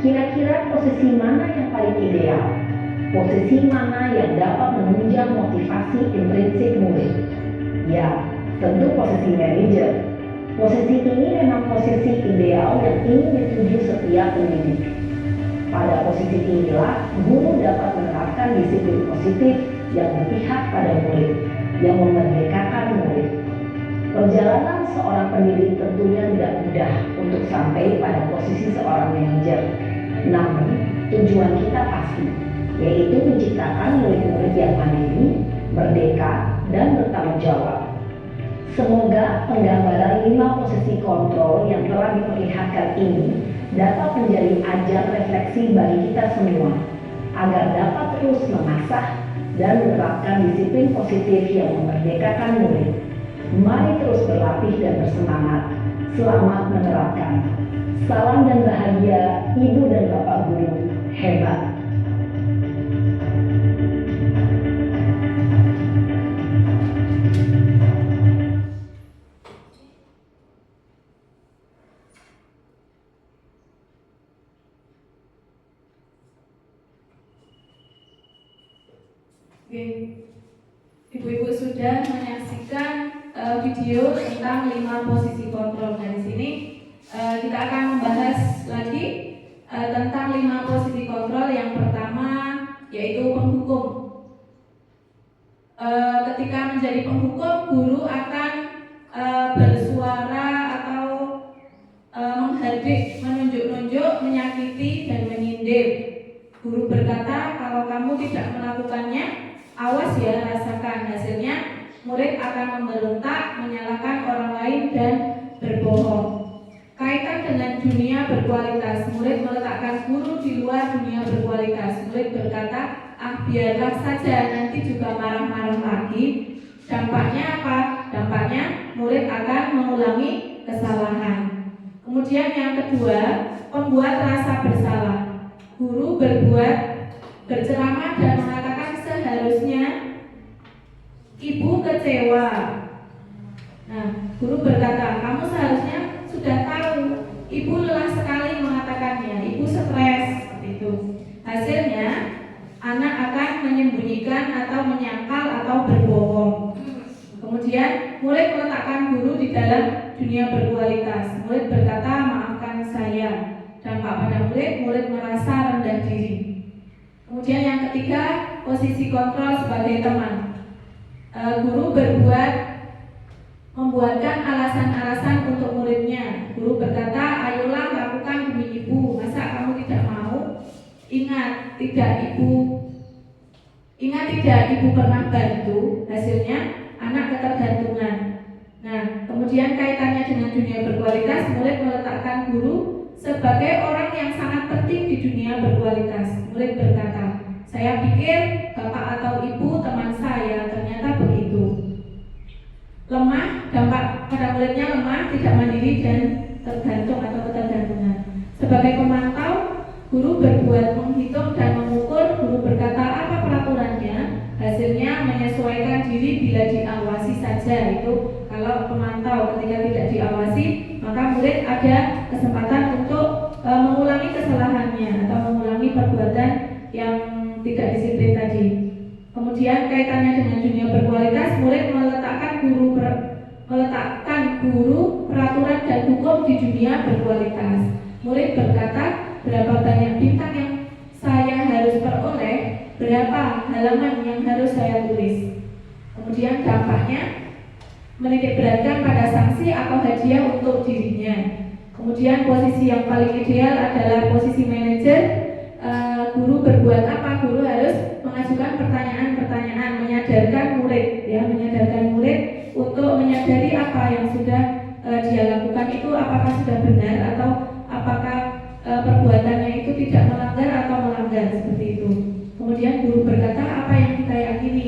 kira-kira posisi mana yang paling ideal? Posisi mana yang dapat menunjang motivasi intrinsik murid? Ya, tentu posisi manajer. Posisi ini memang posisi ideal yang ingin dituju setiap pendidik. Pada posisi inilah, guru dapat menerapkan disiplin positif yang berpihak pada murid, yang memerdekakan murid. Perjalanan seorang pendidik tentunya tidak mudah untuk sampai pada posisi seorang manajer. Namun, tujuan kita pasti, yaitu menciptakan murid-murid yang mandiri, merdeka, dan bertanggung jawab. Semoga penggambaran 5 posisi kontrol yang telah diperlihatkan ini dapat menjadi ajang refleksi bagi kita semua, agar dapat terus mengasah dan menerapkan disiplin positif yang memerdekakan murid. Mari terus berlatih dan bersemangat. Selamat menerapkan. Salam dan bahagia Ibu dan Bapak Guru hebat. Oke, ibu-ibu sudah menyaksikan video tentang 5 posisi kontrol. Nah, di sini kita akan membahas lagi tentang 5 posisi kontrol. Yang pertama yaitu penghukum. Ketika menjadi penghukum, guru akan bersuara atau menghardik, menunjuk-nunjuk, menyakiti dan menyindir. Guru berkata, kalau kamu tidak melakukannya, awas ya, rasakan. Hasilnya murid akan memberontak, menyalahkan orang lain dan berbohong. Kaitan dengan dunia berkualitas, murid meletakkan guru di luar dunia berkualitas. Murid berkata, biarlah saja, nanti juga marah-marah lagi. Dampaknya apa? Dampaknya murid akan mengulangi kesalahan. Kemudian yang kedua, pembuat rasa bersalah. Guru berceramah dan mengatakan seharusnya ibu kecewa. Nah, guru berkata, kamu seharusnya sudah tahu, ibu lelah sekali mengatakannya, ibu stres, seperti itu. Hasilnya, anak akan menyembunyikan atau menyangkal atau berbohong. Kemudian, murid meletakkan guru di dalam dunia berkualitas. Murid berkata, maafkan saya. Dampak pada murid merasa rendah diri. Kemudian yang ketiga, posisi kontrol sebagai teman. Guru membuatkan alasan-alasan untuk muridnya. Guru berkata, ayolah lakukan demi ibu. Masa kamu tidak mau? Ingat tidak ibu pernah bantu. Hasilnya anak ketergantungan. Nah, kemudian kaitannya dengan dunia berkualitas, murid meletakkan guru sebagai orang yang sangat penting di dunia berkualitas. Murid berkata, saya pikir bapak atau ibu teman saya, ternyata begitu. Lemah, dampak pada muridnya lemah, tidak mandiri dan tergantung atau ketergantungan. Sebagai pemantau, guru berbuat menghitung dan mengukur. Guru berkata, apa peraturannya? Hasilnya menyesuaikan diri bila diawasi saja. Itu kalau pemantau. Ketika tidak diawasi, maka murid ada kesempatan untuk mengulangi kesalahannya atau mengulangi perbuatan yang tidak disiplin tadi. Kemudian kaitannya dengan dunia berkualitas, murid meletakkan guru peraturan dan hukum di dunia berkualitas. Murid berkata, berapa banyak bintang yang saya harus peroleh, berapa halaman yang harus saya tulis. Kemudian dampaknya menitik beratkan pada sanksi atau hadiah untuk dirinya. Kemudian posisi yang paling ideal adalah posisi manajer. Guru berbuat apa? Guru harus mengajukan pertanyaan-pertanyaan, menyadarkan murid untuk menyadari apa yang sudah dia lakukan itu apakah sudah benar atau apakah perbuatannya itu tidak melanggar atau melanggar, seperti itu. Kemudian guru berkata, apa yang kita yakini,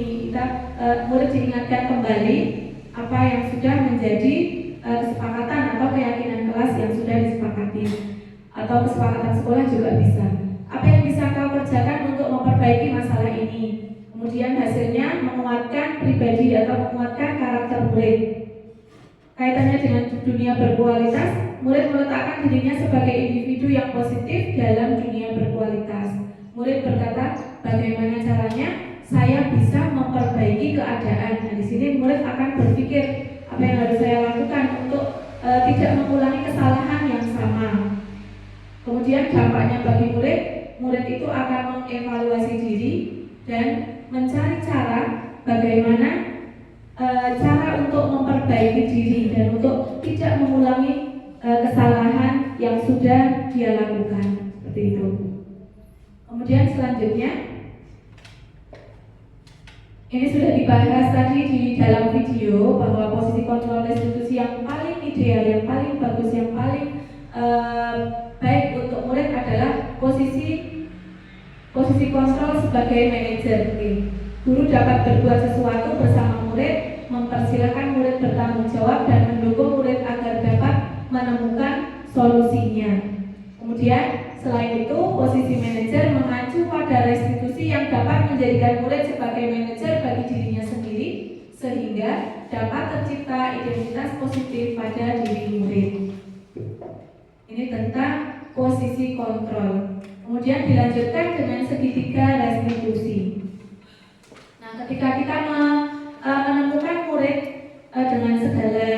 murid diingatkan kembali apa yang sudah menjadi kesepakatan atau keyakinan kelas yang sudah disepakati, atau kesepakatan sekolah juga bisa. Apa yang bisa kau kerjakan untuk memperbaiki masalah ini? Kemudian hasilnya menguatkan pribadi atau menguatkan karakter murid. Kaitannya dengan dunia berkualitas, murid meletakkan dirinya sebagai individu yang positif dalam dunia berkualitas. Murid berkata, bagaimana caranya saya bisa memperbaiki keadaan. Nah, di sini murid akan berpikir apa yang harus saya lakukan untuk tidak mengulangi kesalahan yang sama. Kemudian dampaknya bagi murid itu akan mengevaluasi diri dan mencari cara bagaimana cara untuk memperbaiki diri dan untuk tidak mengulangi kesalahan yang sudah dia lakukan, seperti itu. Kemudian selanjutnya, ini sudah dibahas tadi di dalam video bahwa posisi kontrol restitusi yang paling ideal, yang paling bagus, yang paling baik untuk murid adalah posisi kontrol sebagai manajer. Guru dapat berbuat sesuatu bersama murid, mempersilahkan murid bertanggung jawab dan mendukung murid agar dapat menemukan solusinya. Kemudian selain itu, posisi manajer mengacu pada restitusi yang dapat menjadikan murid sebagai manajer bagi dirinya sendiri, sehingga dapat tercipta identitas positif pada diri murid. Ini tentang posisi kontrol. Kemudian dilanjutkan dengan segitiga restitusi. Nah, ketika kita menemukan murid dengan segala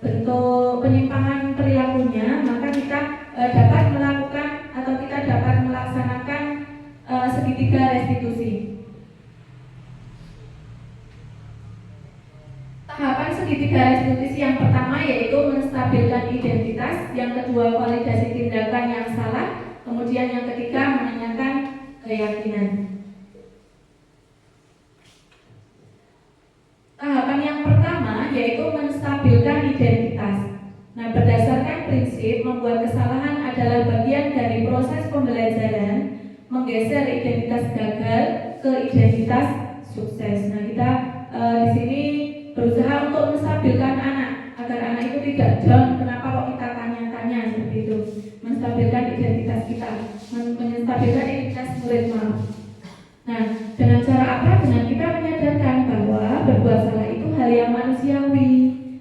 bentuk penyimpangan perilakunya, maka kita dapat melakukan atau kita dapat melaksanakan segitiga restitusi. Tahapan segitiga restitusi yang pertama yaitu menstabilkan identitas, yang kedua validasi tindakan yang salah, kemudian yang ketiga menanyakan keyakinan. Tahapan yang pertama yaitu menstabilkan identitas. Nah, berdasarkan prinsip membuat kesalahan adalah bagian dari proses pembelajaran, menggeser identitas gagal ke identitas sukses. Nah, kita di sini berusaha untuk menstabilkan anak agar anak itu tidak down. Kenapa kok kita tanya-tanya seperti itu? Menstabilkan identitas kita, menstabilkan identitas murid maaf. Nah, dengan cara apa? Dengan kita menyadarkan bahwa berbuat salah itu hal yang manusiawi.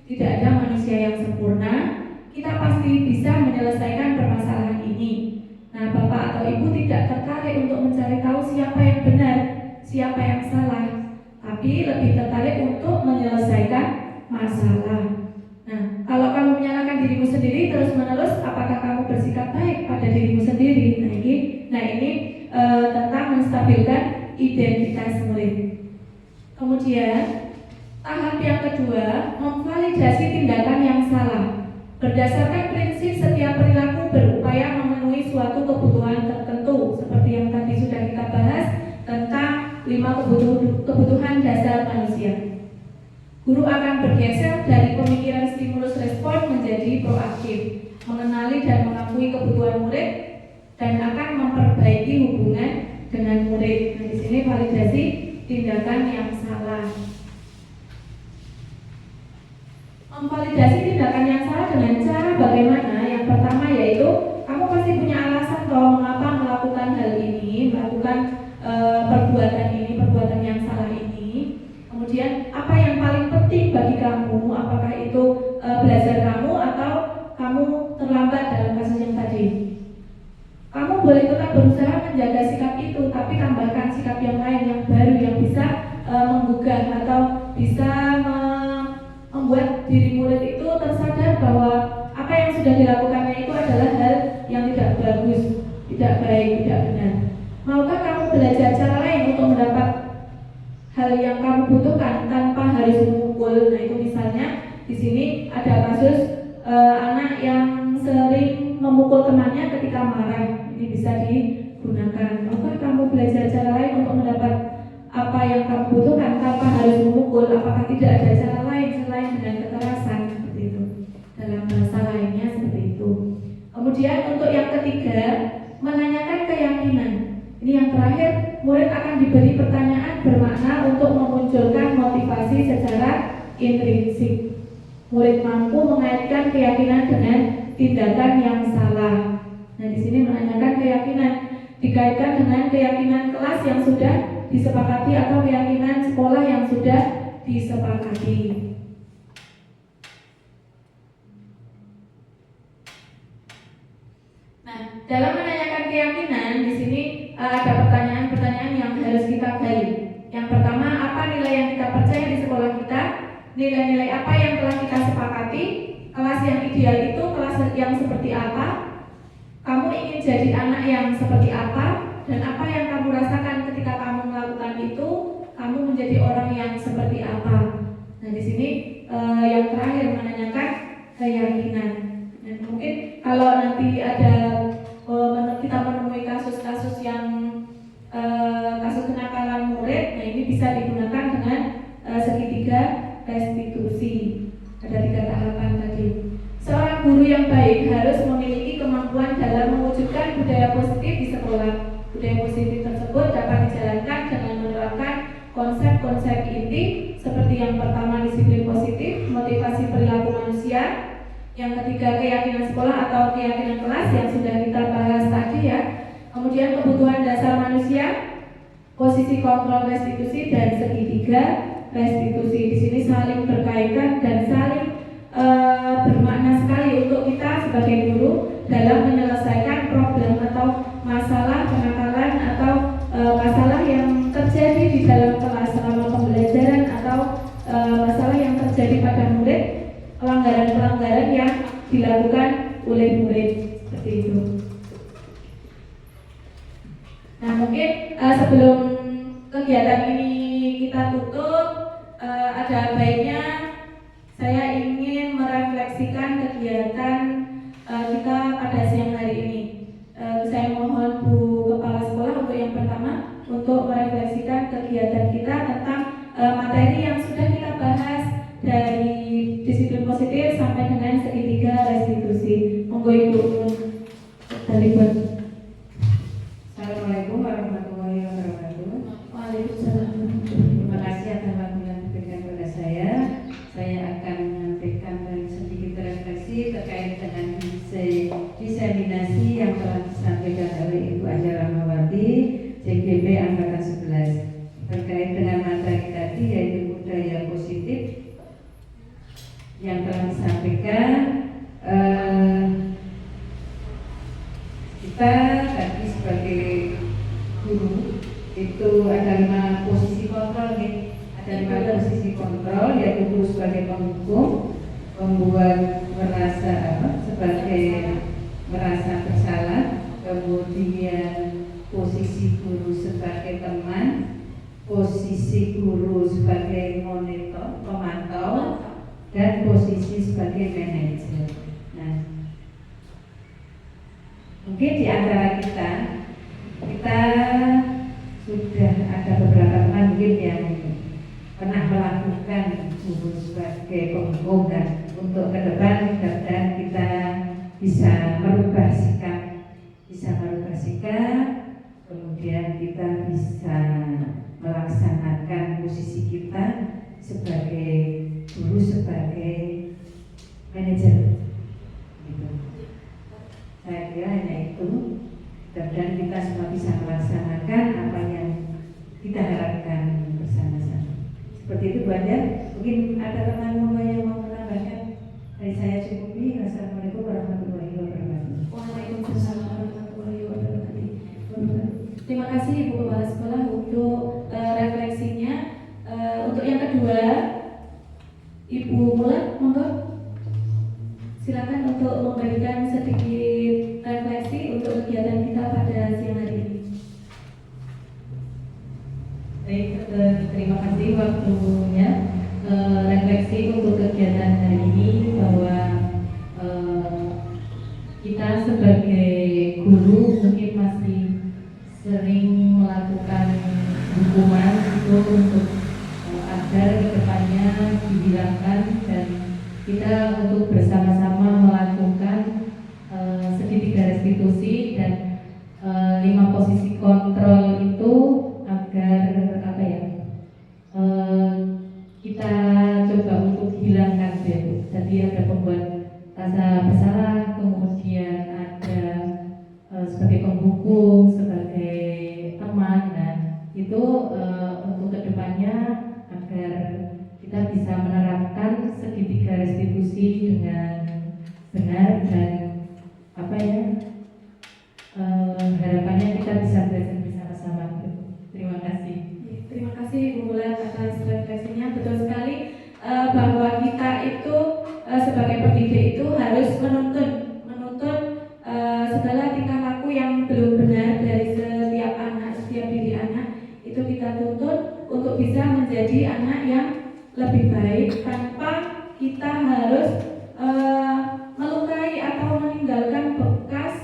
Tidak ada manusia yang sempurna. Kita pasti bisa menyelesaikan permasalahan ini. Nah, Bapak atau Ibu tidak tertarik untuk mencari tahu siapa yang benar, siapa yang salah, tapi lebih tertarik untuk menyelesaikan masalah. Nah, kalau kamu menyalahkan dirimu sendiri terus-menerus, apakah kamu bersikap baik pada dirimu sendiri? Nah ini tentang menstabilkan identitas murid. Kemudian tahap yang kedua, memvalidasi tindakan yang salah. Berdasarkan prinsip setiap perilaku berupaya memenuhi suatu kebutuhan tertentu, seperti yang tadi sudah kita bahas tentang 5 kebutuhan dasar manusia. Guru akan bergeser dari pemikiran stimulus respon menjadi proaktif, mengenali dan mengakui kebutuhan murid, dan akan memperbaiki hubungan dengan murid. Nah, di sini validasi tindakan yang salah. Memvalidasi tindakan yang salah dengan cara bagaimana? Yang pertama yaitu kamu pasti punya alasan bahwa mengapa melakukan hal ini, melakukan perbuatan yang salah ini. Kemudian apa yang paling penting bagi kamu? Apakah itu belajar kamu atau kamu terlambat dalam kasus yang tadi? Kamu boleh tetap berusaha menjaga sikap itu, tapi tambahkan sikap yang lain yang baru yang bisa menggugah atau bisa membuat diri murid itu tersadar bahwa apa yang sudah dilakukannya itu adalah hal yang tidak bagus, tidak baik, tidak benar. Maukah kamu belajar cara lain untuk mendapat hal yang kamu butuhkan tanpa harus memukul? Nah, itu misalnya di sini ada kasus anak yang sering memukul temannya ketika marah. Ini bisa digunakan. Maukah kamu belajar cara lain untuk mendapat apa yang kamu butuhkan tanpa harus memukul? Apakah tidak ada cara lain selain dengan kekerasan seperti itu? Dalam bahasa lainnya seperti itu. Kemudian untuk yang ketiga, menanyakan keyakinan. Ini yang terakhir, murid akan diberi pertanyaan bermakna untuk memunculkan motivasi secara intrinsik. Murid mampu mengaitkan keyakinan dengan tindakan yang salah. Nah, di sini menanyakan keyakinan dikaitkan dengan keyakinan kelas yang sudah disepakati atau keyakinan sekolah yang sudah disepakati. Nah, dalam menanyakan keyakinan di sini ada pertanyaan-pertanyaan yang harus kita gali. Yang pertama, apa nilai yang kita percaya di sekolah kita? Nilai-nilai apa yang telah kita sepakati? Kelas yang ideal itu kelas yang seperti apa? Kamu ingin jadi anak yang seperti apa? Dan apa yang kamu rasakan ketika kamu melakukan itu? Kamu menjadi orang yang seperti apa? Nah, di sini yang terakhir menanyakan keyakinan. Dan mungkin kalau nanti ada kita menemui kasus-kasus yang kasus kenakalan murid, nah ini bisa digunakan dengan segitiga restitusi. Ada 3 tahapan tadi. Seorang guru yang baik harus memiliki kemampuan dalam mewujudkan budaya positif di sekolah. Budaya positif tersebut dapat dijalankan dengan menerapkan konsep-konsep inti seperti yang pertama disiplin positif, motivasi perilaku manusia, yang ketiga keyakinan sekolah atau keyakinan kelas yang sudah kita bahas tadi ya. Kemudian kebutuhan dasar manusia, posisi kontrol restitusi, dan segitiga restitusi. Di sini saling berkaitan dan saling bermakna sekali untuk kita sebagai guru dalam menyelesaikan problem atau masalah kenakalan atau masalah yang terjadi di dalam kelas selama pembelajaran atau masalah yang terjadi pada Nah, mungkin sebelum kegiatan ini kita tutup, ada baiknya saya ingin merefleksikan kegiatan kita pada siang hari ini. Saya mohon Bu Kepala Sekolah untuk yang pertama untuk merefleksikan kegiatan kita tentang materi yang sudah kita bahas dari disiplin positif sampai dengan segitiga restitusi. Monggo Ibu Dalibun. Assalamualaikum warahmatullahi wabarakatuh. Waalaikumsalam. Terima kasih atas waktu yang diberikan kepada saya. Saya akan menyampaikan sedikit refleksi terkait dengan diseminasi yang telah disampaikan oleh Ibu Anja Rahmawati, CGP Angkatan 11 terkait dengan materi tadi yaitu budaya positif yang telah disampaikan. Kita tadi sebagai guru itu ada 5 posisi kontrol nih. Ada 5 posisi kontrol, yaitu guru sebagai penghukum, membuat sebagai merasa bersalah, kemudian posisi guru sebagai teman, posisi guru sebagai monitor, pemantau, dan posisi sebagai manajer. Nah, mungkin di antara kita sudah ada beberapa teman mungkin yang pernah melakukan guru sebagai penghukum, dan untuk ke depan mudah-mudahan kita bisa merubah sikap, kemudian kita bisa melaksanakan posisi kita sebagai guru, sebagai manajer. Gitu. Saya kira hanya itu. Dan kita semua bisa melaksanakan apa yang kita harapkan bersama-sama. Seperti itu Bu Anja. Mungkin ada teman-teman yang mau menambahkan. Dari saya cukupi. Wassalamualaikum warahmatullahi wabarakatuh. Waalaikumsalam warahmatullahi wabarakatuh. Terima kasih Ibu Kepala Sekolah untuk refleksinya. Untuk yang kedua, Ibu Mulan, monggo. Silakan untuk memberikan sedikit refleksi untuk kegiatan kita pada siang hari ini. Baik, terima kasih waktunya. Refleksi untuk kegiatan hari ini bahwa kita sebagai guru mungkin masih sering melakukan hukuman itu untuk agar kedepannya dihilangkan, dan kita untuk bersama-sama melakukan segitiga restitusi dan 5 posisi kontrol itu agar kita coba untuk hilangkan itu. Jadi ada pembuat rasa bersalah, kemudian ada sebagai penghukum, sebagai teman. Nah, itu untuk kedepannya agar kita bisa menerapkan segitiga restitusi dengan benar, dan harapannya kita bisa belajar bersama-sama. Terima kasih. Terima kasih Bu Mulan atas refleksinya. Betul sekali bahwa kita itu sebagai pendidik itu harus menuntun segala tingkah laku yang belum benar dari setiap anak, setiap diri anak itu kita tuntut untuk bisa menjadi anak yang lebih baik tanpa kita harus melukai atau meninggalkan bekas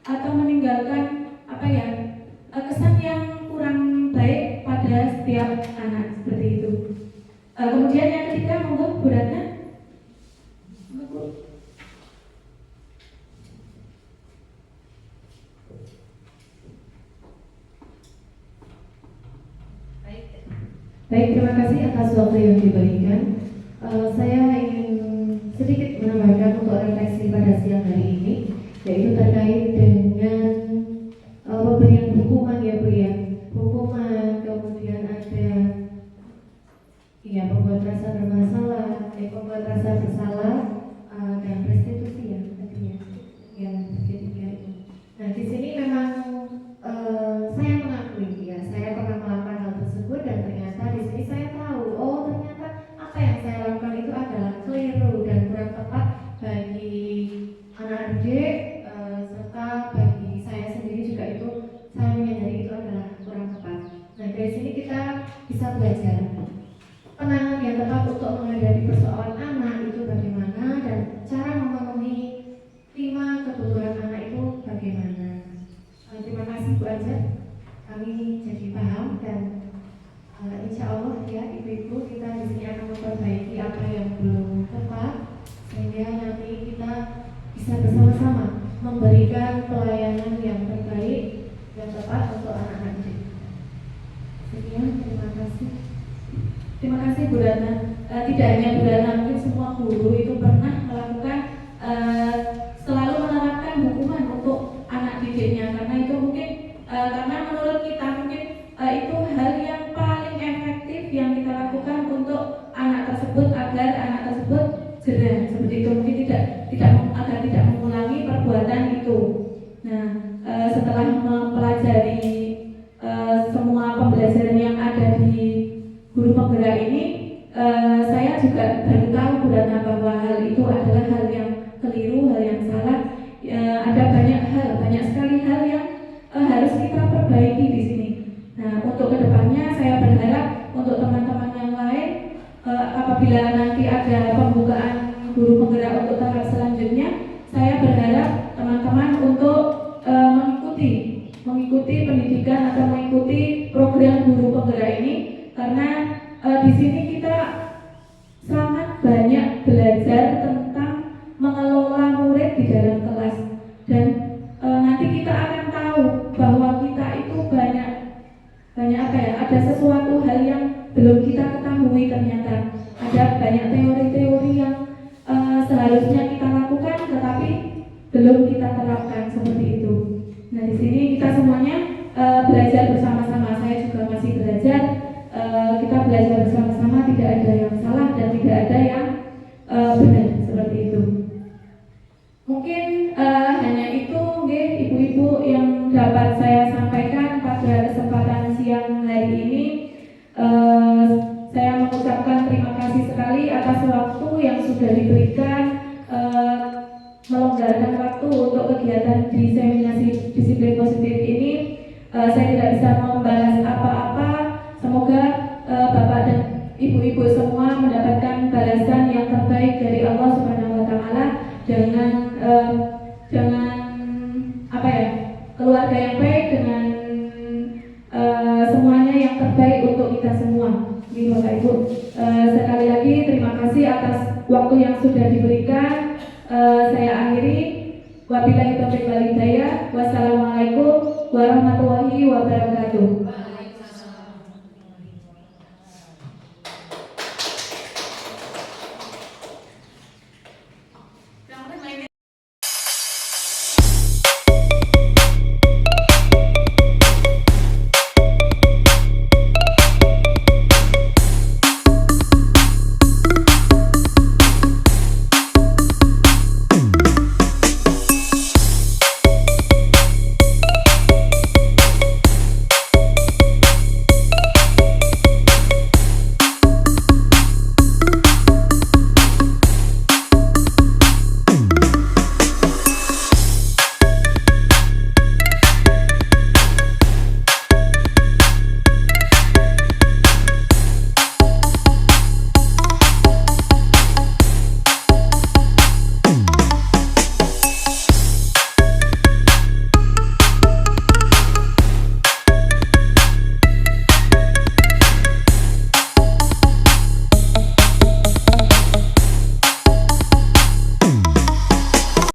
atau meninggalkan kesan yang kurang baik pada setiap anak, seperti itu. Kemudian yang ketiga, monggo Bu Ratna. Baik, terima kasih atas waktu yang diberikan. Saya ingin sedikit menambahkan untuk refleksi pada siang hari ini, yaitu terkait dengan pemberian hukuman ya Bu ya. Hukuman, kemudian ada pembuat rasa bersalah, dan restitusi ya tadinya yang ketiga itu. Nah, di sini memang saya mengakui ya, saya pernah melakukan hal tersebut, dan ternyata di sini saya tahu, ternyata apa yang saya lakukan itu adalah keliru dan kurang tepat bagi anak didik, serta bagi saya sendiri juga. Itu saya menyadari bisa belajar penanganan yang tepat untuk menghadapi persoalan anak itu bagaimana, dan cara memenuhi 5 kebutuhan anak itu bagaimana. Terima kasih Bu Ajat, kami jadi paham, dan insya Allah ya ibu-ibu, kita di sini akan memperbaiki apa yang belum tepat sehingga nanti kita bisa bersama-sama memberikan pelayanan yang terbaik dan tepat untuk anak-anak didik. Sekian, terima kasih. Terima kasih Bu Ratna. Tidak hanya Bu Ratna, mungkin semua guru itu pernah melakukan selalu menerapkan hukuman untuk anak didiknya, karena itu mungkin karena menurut kita mungkin itu hal yang paling efektif yang kita lakukan untuk anak tersebut agar anak tersebut jerah seperti itu, mungkin agar tidak mengulangi perbuatan itu. Nah, setelah mempelajari semua pembelajaran yang ada di guru penggerak ini, saya juga baru tahu Bu Ratna bahwa hal itu adalah hal yang keliru, hal yang salah. Ada banyak sekali hal yang harus kita perbaiki di sini. Nah, untuk kedepannya saya berharap untuk teman-teman yang lain, apabila nanti ada pembukaan guru penggerak untuk tahap selanjutnya, saya berharap teman-teman untuk mengikuti pendidikan atau mengikuti program guru penggerak ini, karena di sini kita sangat banyak belajar tentang mengelola murid di dalam kelas, dan nanti kita akan tahu bahwa kita itu banyak ada sesuatu hal yang belum kita ketahui, ternyata ada banyak teori-teori yang seharusnya kita lakukan tetapi belum kita terapkan seperti itu. Nah, di sini kita semuanya belajar bersama-sama. Saya juga masih belajar. Kita belajar bersama-sama, tidak ada yang salah dan tidak ada yang benar seperti itu. Mungkin hanya itu ibu-ibu yang dapat saya sampaikan pada kesempatan siang hari ini. Saya mengucapkan terima kasih sekali atas waktu yang sudah diberikan, melonggarkan waktu untuk kegiatan diseminasi disiplin positif ini. Saya tidak bisa membalas apa-apa. Semoga Bapak dan Ibu-ibu semua mendapatkan balasan yang terbaik dari Allah Subhanahu wa Ta'ala, dengan keluarga yang baik, dengan semuanya yang terbaik untuk kita semua. Ini Bapak Ibu, sekali lagi terima kasih atas waktu yang sudah diberikan. Saya akhiri. Wabillahi taufiq wal hidayah.